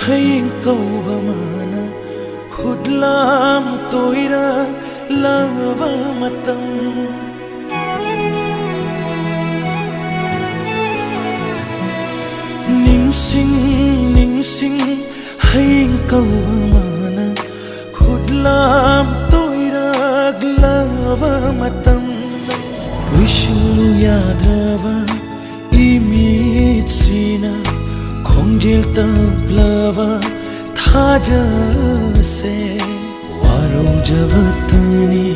hay câu ba mana khudlam toira lava matam ning sing hay câu ba mana khudlam toira lava matam wishnu yadrava imit sina khongjel taplava thaja se waro javatani